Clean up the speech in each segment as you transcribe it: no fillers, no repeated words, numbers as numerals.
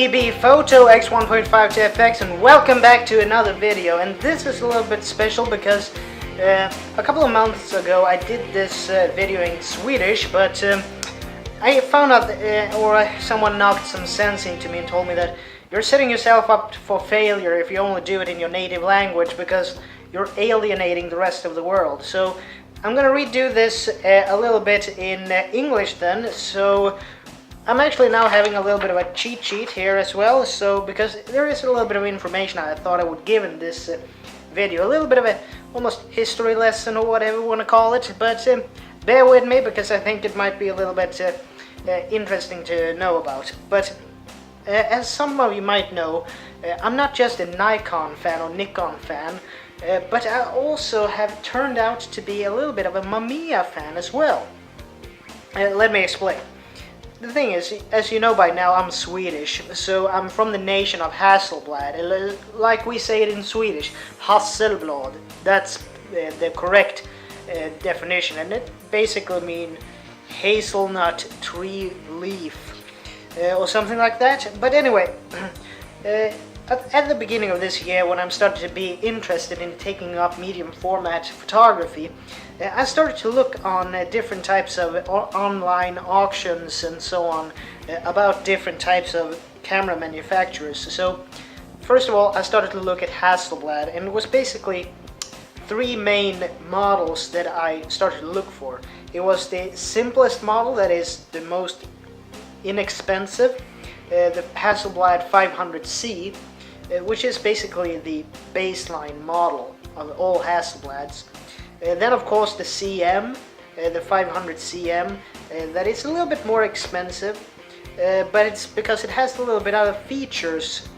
T.B.Photo X1.5 to FX, and welcome back to another video. And this is a little bit special because a couple of months ago I did this video in Swedish, but I found out someone knocked some sense into me and told me that you're setting yourself up for failure if you only do it in your native language, because you're alienating the rest of the world. So I'm gonna redo this a little bit in English then. So I'm actually now having a little bit of a cheat sheet here as well, so because there is a little bit of information I thought I would give in this video, a little bit of a almost history lesson or whatever you want to call it, but bear with me because I think it might be a little bit interesting to know about. But as some of you might know, I'm not just a Nikon fan or Nikon fan, but I also have turned out to be a little bit of a Mamiya fan as well. Let me explain. The thing is, as you know by now, I'm Swedish, so I'm from the nation of Hasselblad, like we say it in Swedish, Hasselblad. That's the correct definition, and it basically means hazelnut tree leaf, or something like that. But anyway, at the beginning of this year, when I'm starting to be interested in taking up medium format photography, I started to look on different types of online auctions and so on about different types of camera manufacturers. So first of all, I started to look at Hasselblad, and it was basically three main models that I started to look for. It was the simplest model, that is the most inexpensive, the Hasselblad 500C, which is basically the baseline model of all Hasselblads. Then of course the CM, the 500 CM, that is a little bit more expensive, but it's because it has a little bit other features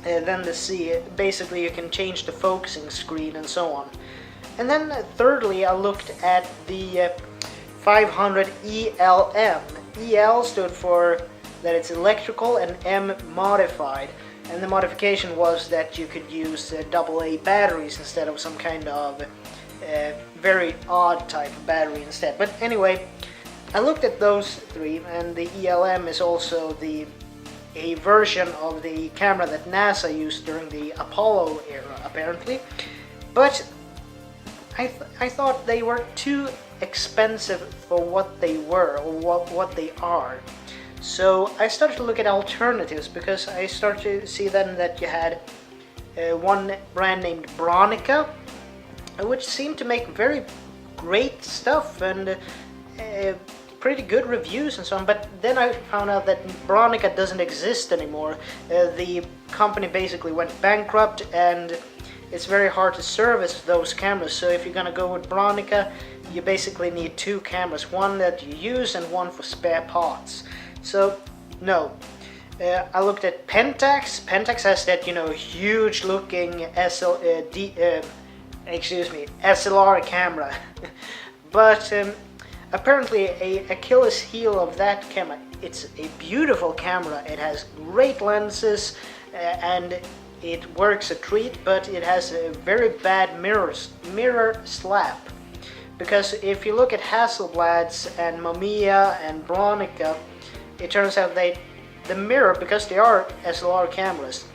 than the C. Basically you can change the focusing screen and so on. And then thirdly I looked at the 500 ELM. EL stood for that it's electrical and M modified. And the modification was that you could use AA batteries instead of some kind of very odd type of battery instead. But anyway, I looked at those three, and the ELM is also a version of the camera that NASA used during the Apollo era, apparently. But I thought they were too expensive for what they were, or what they are. So I started to look at alternatives, because I started to see then that you had one brand named Bronica, which seemed to make very great stuff and pretty good reviews and so on. But then I found out that Bronica doesn't exist anymore. The company basically went bankrupt, and it's very hard to service those cameras. So if you're gonna go with Bronica, you basically need two cameras, one that you use and one for spare parts. So no, I looked at Pentax. Pentax has that, you know, huge looking SLR camera, but apparently a Achilles heel of that camera. It's a beautiful camera. It has great lenses and it works a treat, but it has a very bad mirror slap. Because if you look at Hasselblad's and Mamiya and Bronica, it turns out the mirror, because they are SLR cameras,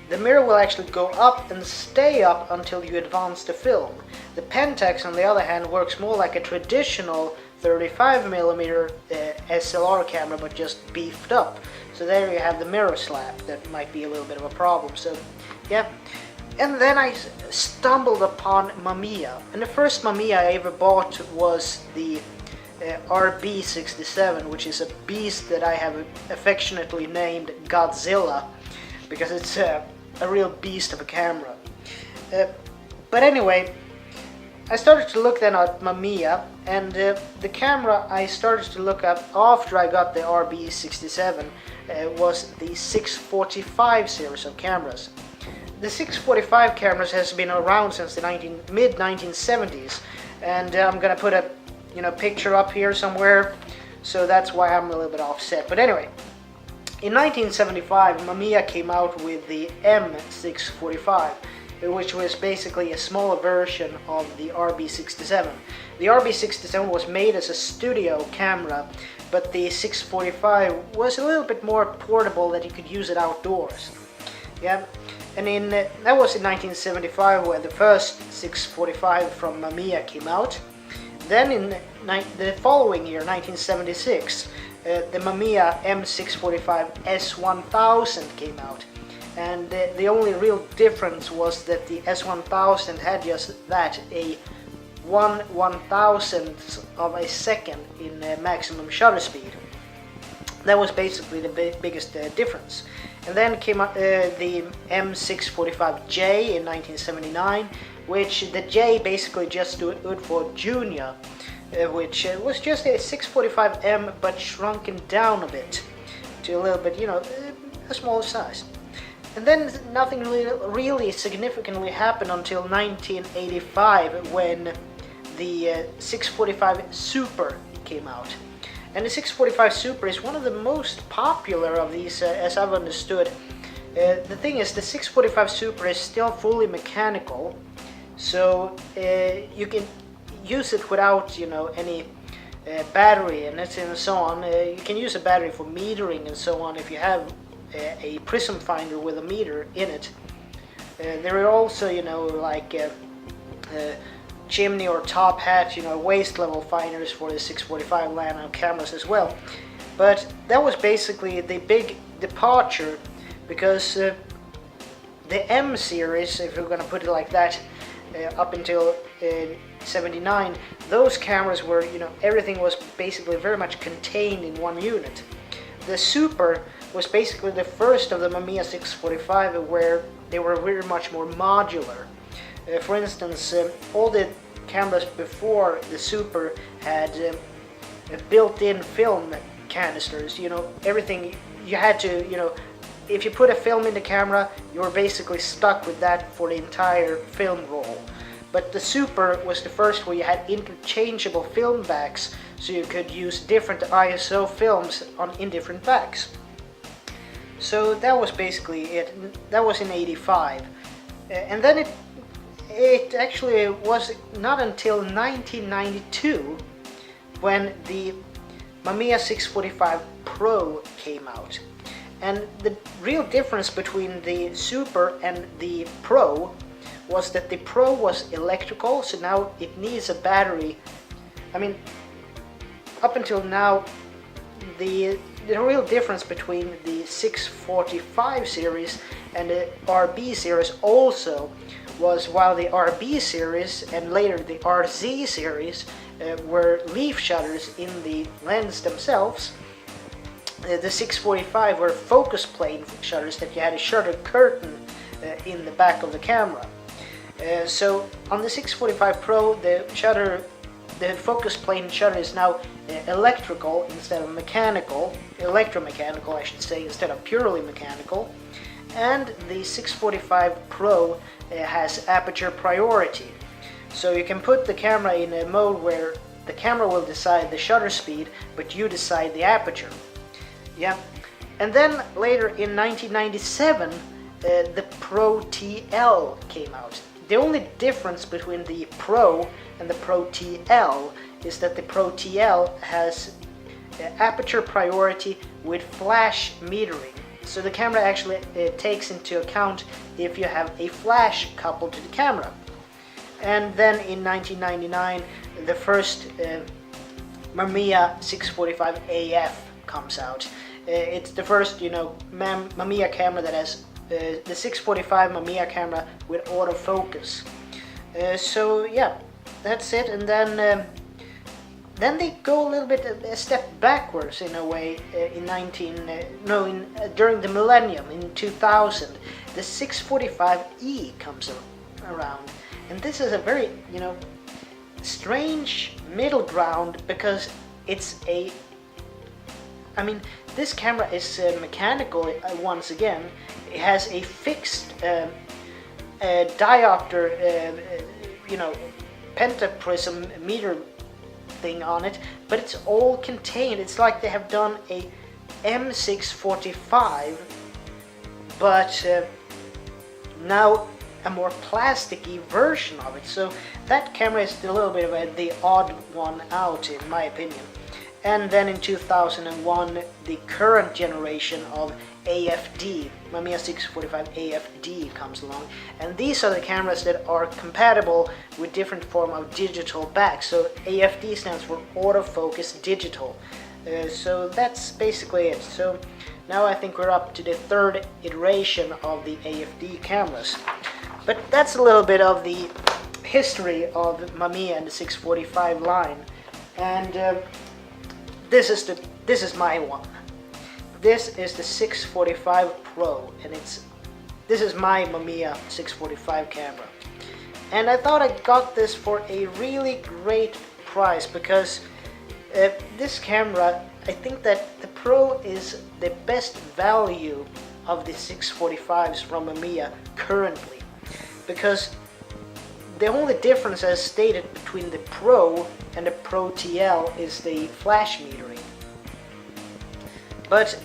the mirror will actually go up and stay up until you advance the film. The Pentax, on the other hand, works more like a traditional 35mm SLR camera, but just beefed up. So there you have the mirror slap. That might be a little bit of a problem. So yeah. And then I stumbled upon Mamiya, and the first Mamiya I ever bought was the RB67, which is a beast that I have affectionately named Godzilla, because it's a real beast of a camera. But anyway, I started to look then at Mamiya, and the camera I started to look at after I got the RB67 was the 645 series of cameras. The 645 cameras has been around since the mid-1970s, and I'm gonna put a picture up here somewhere, so that's why I'm a little bit offset. But anyway, in 1975 Mamiya came out with the M645, which was basically a smaller version of the RB67. The RB67 was made as a studio camera, but the 645 was a little bit more portable, that you could use it outdoors. Yeah, and that was in 1975 where the first 645 from Mamiya came out. Then in the following year, 1976, the Mamiya M645 S1000 came out. And the only real difference was that the S1000 had just that, a 1/1000th of a second in maximum shutter speed. That was basically the biggest difference. And then came the M645J in 1979, which the J basically just stood for Junior, which was just a 645M but shrunken down a bit to a little bit, a smaller size. And then nothing really significantly happened until 1985 when the 645 Super came out. And the 645 Super is one of the most popular of these, as I've understood. The thing is, the 645 Super is still fully mechanical, so you can use it without, any battery and so on. You can use a battery for metering and so on if you have a prism finder with a meter in it. There are also, like chimney or top hat, waist level finders for the 645 Lano cameras as well. But that was basically the big departure, because the M series, if you're going to put it like that, up until 79, those cameras were, everything was basically very much contained in one unit. The Super was basically the first of the Mamiya 645 where they were very much more modular. For instance, all the cameras before the Super had built-in film canisters. Everything you had to, if you put a film in the camera, you were basically stuck with that for the entire film roll. But the Super was the first where you had interchangeable film backs, so you could use different ISO films in different backs. So that was basically it. That was in 85. And then it actually was not until 1992 when the Mamiya 645 Pro came out. And the real difference between the Super and the Pro was that the Pro was electrical, so now it needs a battery. I mean, up until now, the real difference between the 645 series and the RB series also was, while the RB series and later the RZ series were leaf shutters in the lens themselves, the 645 were focus plane shutters that you had a shutter curtain in the back of the camera. So on the 645 Pro, the focus plane shutter is now electrical instead of electromechanical I should say, instead of purely mechanical. And the 645 Pro has aperture priority. So you can put the camera in a mode where the camera will decide the shutter speed, but you decide the aperture. Yeah. And then later in 1997, the Pro TL came out. The only difference between the Pro and the Pro TL is that the Pro TL has aperture priority with flash metering. So the camera actually takes into account if you have a flash coupled to the camera. And then in 1999, the first Mamiya 645 AF comes out. It's the first, Mamiya camera that has the 645 Mamiya camera with autofocus. So yeah, that's it. And then they go a little bit a step backwards in a way. During the millennium in 2000, the 645E comes around, and this is a very strange middle ground, because it's this camera is mechanical once again. It has a fixed diopter, pentaprism meter thing on it, but it's all contained. It's like they have done a M645, but now a more plasticky version of it. So that camera is a little bit of the odd one out, in my opinion. And then in 2001, the current generation of AFD, Mamiya 645 AFD comes along, and these are the cameras that are compatible with different form of digital back. So AFD stands for autofocus digital. So that's basically it. So now I think we're up to the third iteration of the AFD cameras. But that's a little bit of the history of Mamiya and the 645 line. And this is my one. This is the 645 Pro, and this is my Mamiya 645 camera. And I thought I got this for a really great price because this camera, I think that the Pro is the best value of the 645s from Mamiya currently. Because the only difference, as stated, between the Pro and the Pro TL is the flash metering. But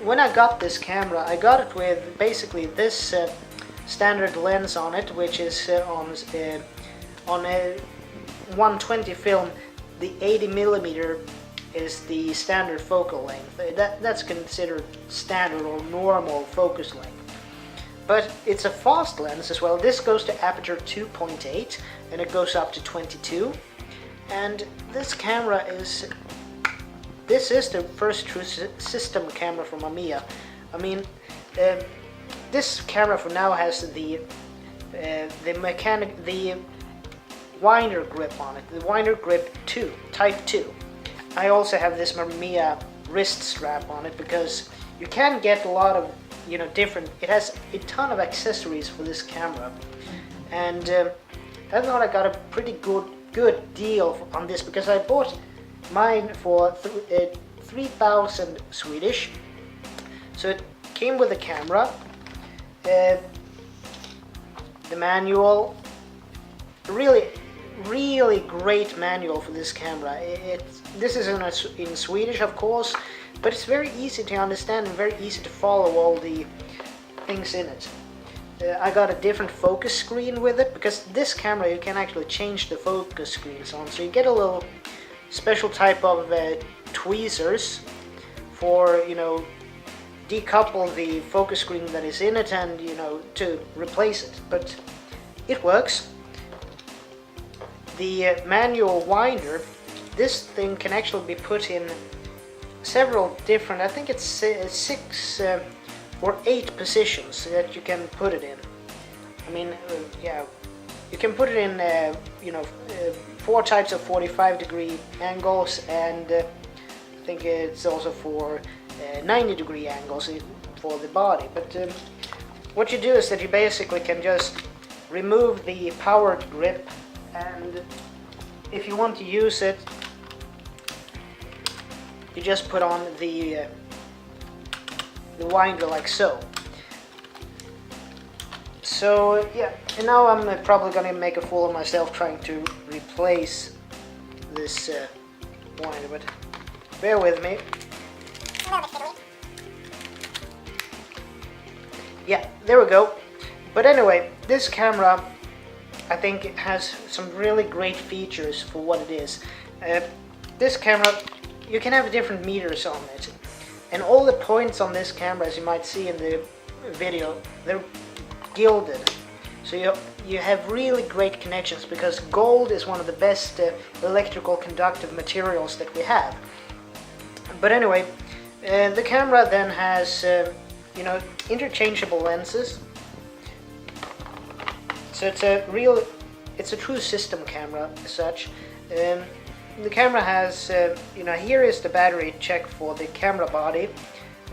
when I got this camera, I got it with basically this standard lens on it, which is on a 120 film. The 80mm is the standard focal length. That's considered standard or normal focus length. But it's a fast lens as well. This goes to aperture 2.8 and it goes up to 22. And this camera is the first true system camera from Mamiya. I mean, this camera for now has the winder grip on it, the winder grip 2, type 2. I also have this Mamiya wrist strap on it because you can get a lot of different. It has a ton of accessories for this camera, and I thought I got a pretty good deal on this because I bought mine for 3,000 Swedish. So it came with the camera, the manual, really great manual for this camera. This is in Swedish, of course, but it's very easy to understand and very easy to follow all the things in it. I got a different focus screen with it because this camera you can actually change the focus screens on, so you get a little special type of tweezers for decouple the focus screen that is in it and to replace it, but it works. The manual winder, this thing can actually be put in several different, I think it's 6 or 8 positions that you can put it in. I mean, yeah, you can put it in 4 types of 45-degree angles, and I think it's also for 90-degree angles for the body. But what you do is that you basically can just remove the powered grip, and if you want to use it, you just put on the winder like so. So yeah, and now I'm probably gonna make a fool of myself trying to replace this winder, but bear with me. Yeah, there we go. But anyway, this camera, I think it has some really great features for what it is. This camera, you can have different meters on it, and all the points on this camera, as you might see in the video, they're gilded. So you have really great connections because gold is one of the best electrical conductive materials that we have. But anyway, the camera then has interchangeable lenses. So it's a true system camera as such. The camera has, here is the battery check for the camera body,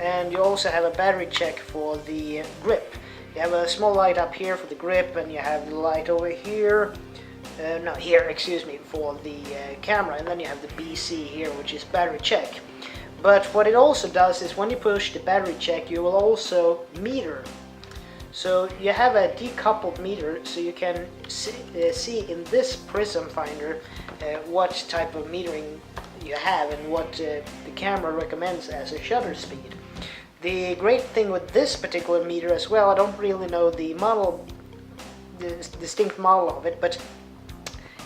and you also have a battery check for the grip. You have a small light up here for the grip, and you have the light over here, for the camera, and then you have the BC here, which is battery check. But what it also does is when you push the battery check, you will also meter. So you have a decoupled meter, so you can see in this prism finder what type of metering you have and what the camera recommends as a shutter speed. The great thing with this particular meter as well, I don't really know the model, the distinct model of it, but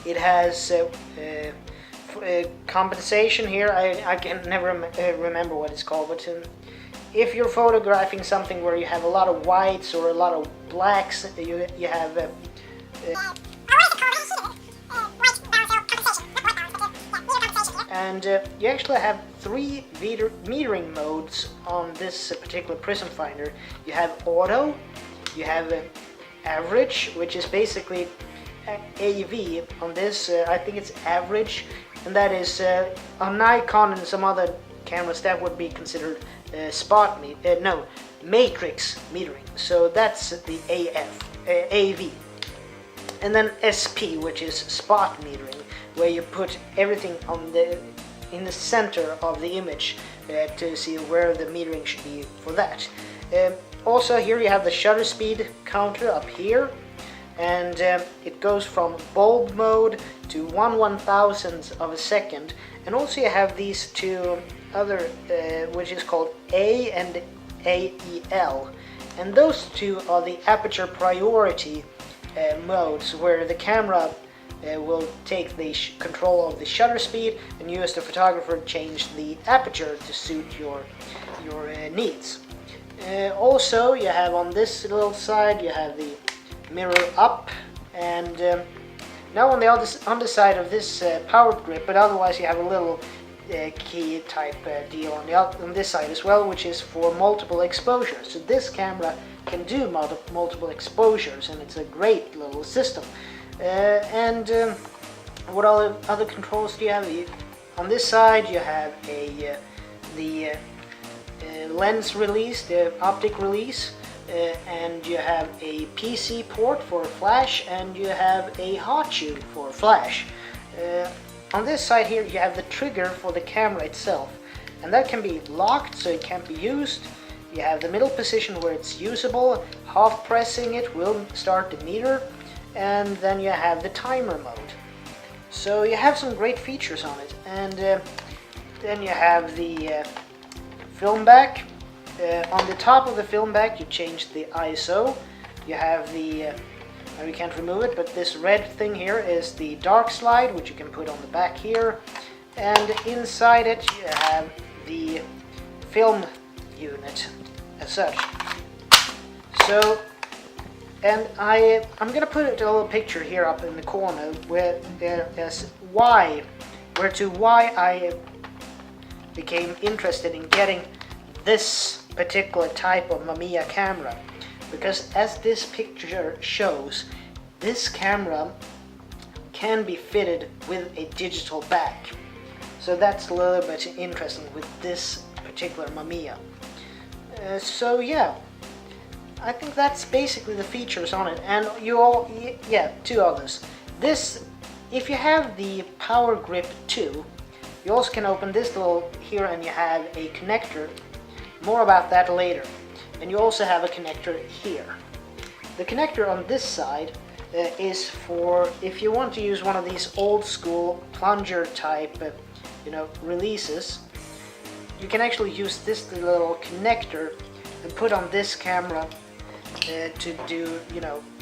it has compensation here. I can never remember what it's called, but if you're photographing something where you have a lot of whites or a lot of blacks, you have and you actually have three metering modes on this particular prism finder. You have auto, you have average, which is basically AV. On this, I think it's average, and that is on Nikon and some other cameras that would be considered matrix metering. So that's the AV. And then SP, which is spot metering, where you put everything in the center of the image to see where the metering should be for that. Also here you have the shutter speed counter up here, and it goes from bulb mode to 1/1000th of a second, and also you have these two other which is called A and AEL, and those two are the aperture priority modes, where the camera will take the control of the shutter speed, and you as the photographer change the aperture to suit your needs. Also you have on this little side you have the mirror up, and now on the underside of this power grip, but otherwise you have a little key type deal on this side as well, which is for multiple exposures. So this camera can do multiple exposures, and it's a great little system. What other controls do you have? On this side you have the lens release, the optic release, and you have a PC port for flash, and you have a hot shoe for flash. On this side here you have the trigger for the camera itself, and that can be locked so it can't be used. You have the middle position where it's usable, half pressing it will start the meter, and then you have the timer mode. So you have some great features on it, and then you have the film back. On the top of the film back you change the ISO. You have the we can't remove it, but this red thing here is the dark slide, which you can put on the back here, and inside it you have the film unit as such. So, and I'm gonna put a little picture here up in the corner where there's why I became interested in getting this particular type of Mamiya camera. Because as this picture shows, this camera can be fitted with a digital back. So that's a little bit interesting with this particular Mamiya. So yeah, I think that's basically the features on it. And two others. This, if you have the Power Grip 2, you also can open this little here and you have a connector. More about that later. And you also have a connector here. The connector on this side is for if you want to use one of these old school plunger type releases. You can actually use this little connector and put on this camera to do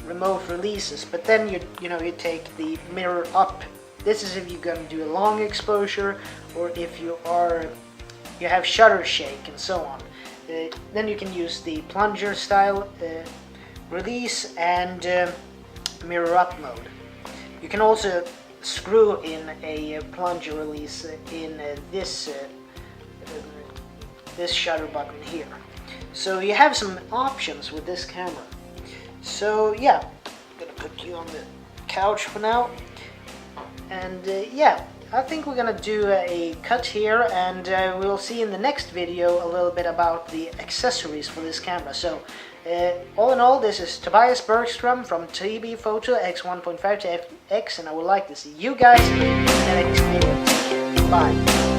remote releases. But then you take the mirror up. This is if you're going to do a long exposure, or if you have shutter shake and so on. Then you can use the plunger style release and mirror up mode. You can also screw in a plunger release in this shutter button here. So you have some options with this camera. So yeah, I'm gonna put you on the couch for now, and I think we're gonna do a cut here, and we'll see in the next video a little bit about the accessories for this camera. So all in all, this is Tobias Bergstrom from T.B.Photo X1.5 to X, and I would like to see you guys in the next video. Bye.